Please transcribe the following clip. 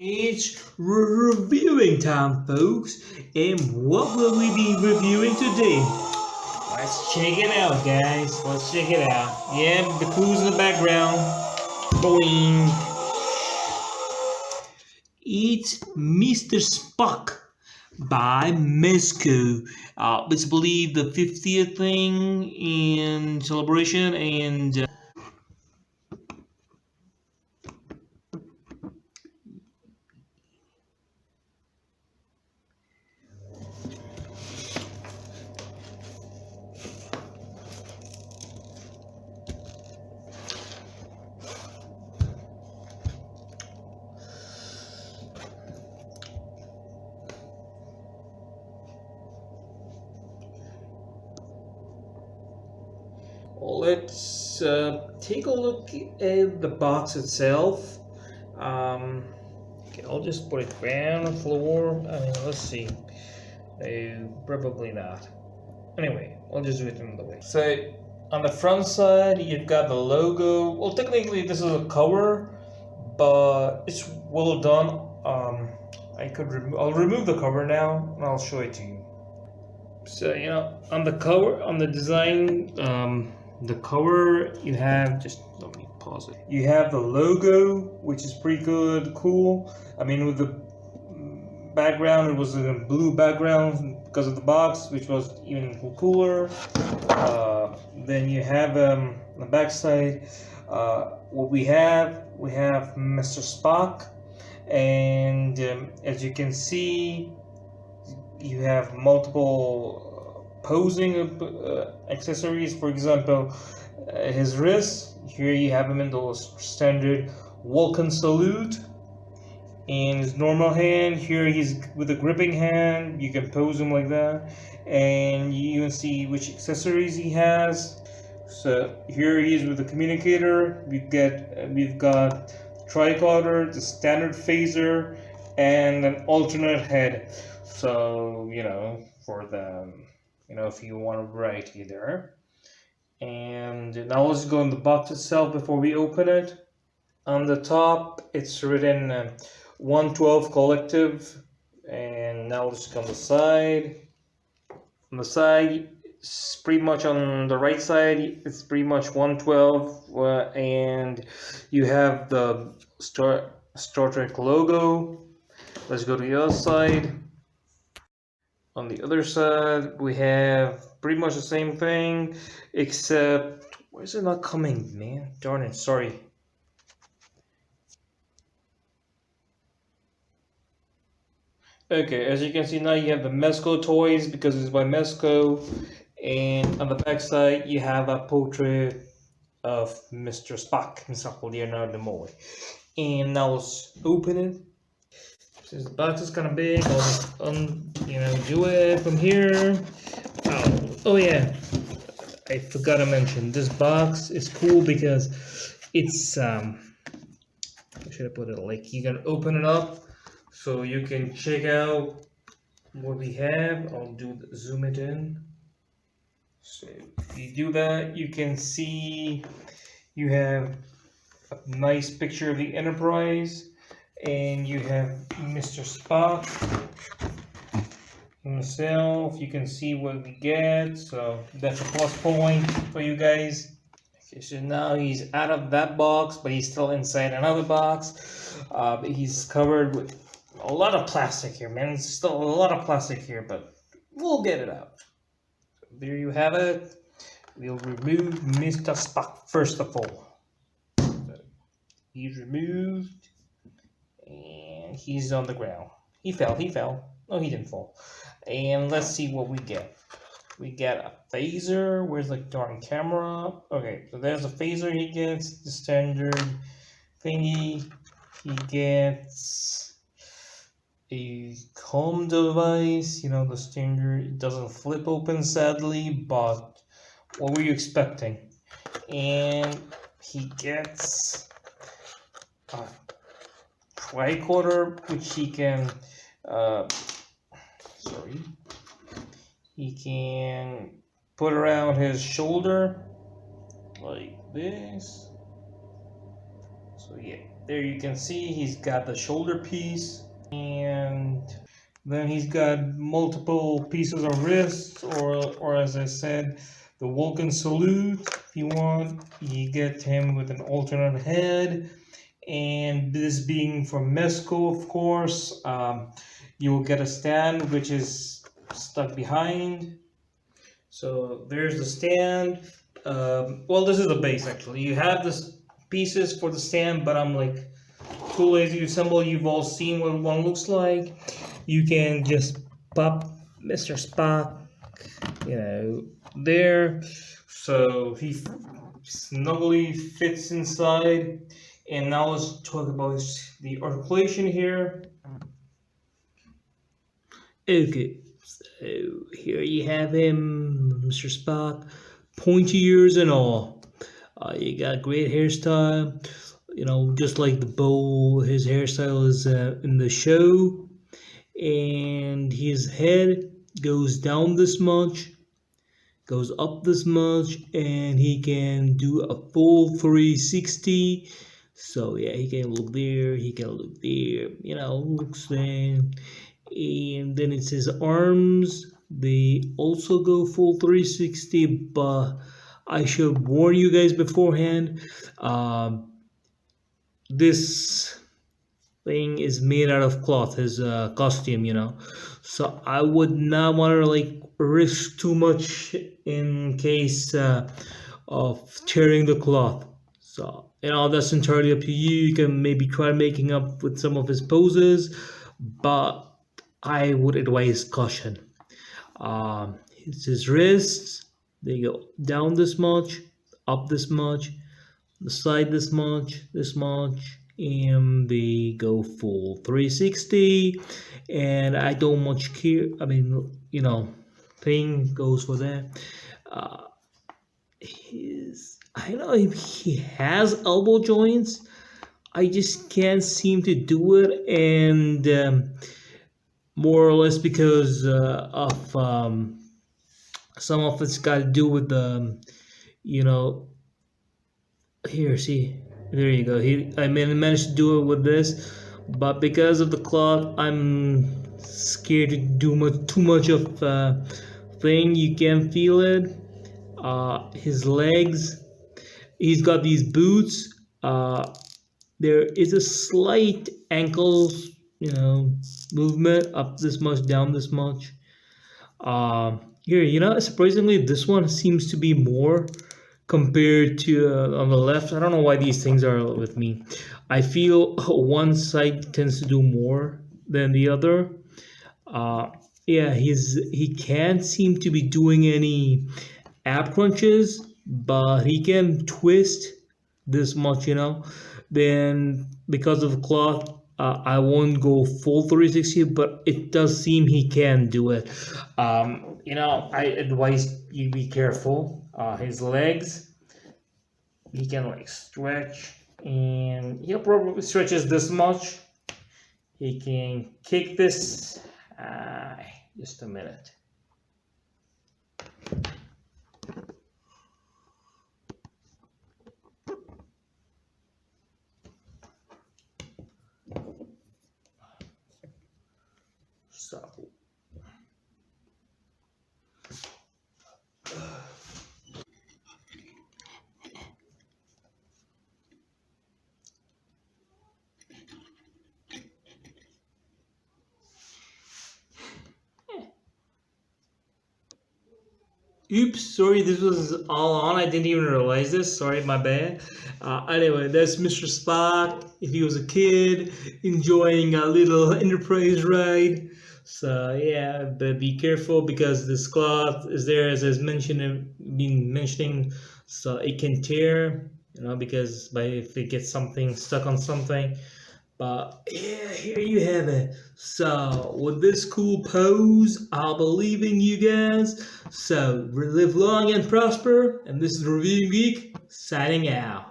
It's reviewing time, folks, and what will we be reviewing today? Let's check it out, guys. Let's check it out. Yeah, the clues in the background. Boing. It's Mr. Spock by Mezco. It's believed the 50th thing in celebration, and let's take a look at the box itself. Okay, I'll just put it down on the floor. I mean, let's see. Probably not. Anyway, I'll just do it another way. So, on the front side, you've got the logo. Well, technically, this is a cover, but it's well done. I'll remove the cover now, and I'll show it to you. So, on the cover, on the design, the cover, you have, just let me pause it. You have the logo, which is pretty good, cool. I mean, with the background, it was a blue background because of the box, which was even cooler. Then you have on the back side, what we have Mr. Spock, and as you can see, you have multiple posing accessories. For example, his wrist, here you have him in the standard Vulcan salute. In his normal hand, here he's with a gripping hand. You can pose him like that, and you even see which accessories he has. So here he is with the communicator. We've got tricorder, the standard phaser, and an alternate head. So for the if you want to write either. And now let's go in the box itself before we open it. On the top, it's written 112 Collective, and now let's go on the side. On the side, it's pretty much on the right side, it's pretty much 112, and you have the Star Trek logo. Let's go to the other side. On the other side, we have pretty much the same thing, except why is it not coming, man? Darn it, sorry. Okay, as you can see now, you have the Mezco toys because it's by Mezco, and on the back side you have a portrait of Mr. Spock himself, Leonardo Nimoy. And now let's open it. Since the box is kind of big, I'll just do it from here. Oh yeah, I forgot to mention this box is cool because it's how should I put it? Like you can open it up. So you can check out what we have. I'll zoom it in. So if you do that, you can see you have a nice picture of the Enterprise, and you have Mr. Spock himself. You can see what we get, so that's a plus point for you guys. Okay, so now he's out of that box, but he's still inside another box. He's covered with a lot of plastic here, man. It's still a lot of plastic here, but we'll get it out. So there you have it. We'll remove Mr. Spock first of all. So he's removed, and he's on the ground. He fell. No, he didn't fall. And let's see what we get. We get a phaser. Where's the darn camera? Okay, so there's a phaser he gets, the standard thingy. He gets a comm device, the standard. It doesn't flip open, sadly, but what were you expecting? And he gets a tricorder, which he can he can put around his shoulder like this. So yeah, there you can see he's got the shoulder piece, and then he's got multiple pieces of wrists, or as I said, the Vulcan salute. If you want, you get him with an alternate head. And this being from Mezco, of course, you will get a stand which is stuck behind. So there's the stand. Well, this is the base actually. You have this pieces for the stand, but I'm like too lazy to assemble. You've all seen what one looks like. You can just pop Mr. Spock, there. So he snugly fits inside. And now let's talk about the articulation here. Okay, so here you have him, Mr. Spock, pointy ears and all. You got great hairstyle, just like the bow. His hairstyle is in the show, and his head goes down this much, goes up this much, and he can do a full 360. So yeah, he can look there, he can look there, looks there. And then it's his arms. They also go full 360, but I should warn you guys beforehand. This thing is made out of cloth, his costume, So I would not want to risk too much in case of tearing the cloth. So that's entirely up to you. You can maybe try making up with some of his poses, but I would advise caution. It's his wrists. They go down this much, up this much, the side this much, and they go full 360. And I don't much care. I mean, thing goes for that. I know he has elbow joints. I just can't seem to do it, and more or less because of some of it's got to do with the, here, see, there you go. I managed to do it with this, but because of the cloth, I'm scared to do too much of thing. You can feel it. His legs. He's got these boots. There is a slight ankle, movement up this much, down this much. Here, surprisingly, this one seems to be more compared to on the left. I don't know why these things are with me. I feel one side tends to do more than the other. Yeah, he can't seem to be doing any ab crunches, but he can twist this much, Then because of the cloth, I won't go full 360, but it does seem he can do it. I advise you be careful. His legs, he can stretch, and he'll probably stretches this much. He can kick this. Just a minute. So oops, sorry, this was all on. I didn't even realize this. Sorry, my bad. Anyway, that's Mr. Spock. If he was a kid enjoying a little Enterprise ride. So yeah, but be careful because this cloth is there, as I've been mentioning, so it can tear. Because if it gets something stuck on something. But yeah, here you have it. So with this cool pose, I'll believe in you guys. So live long and prosper. And this is Review Geek signing out.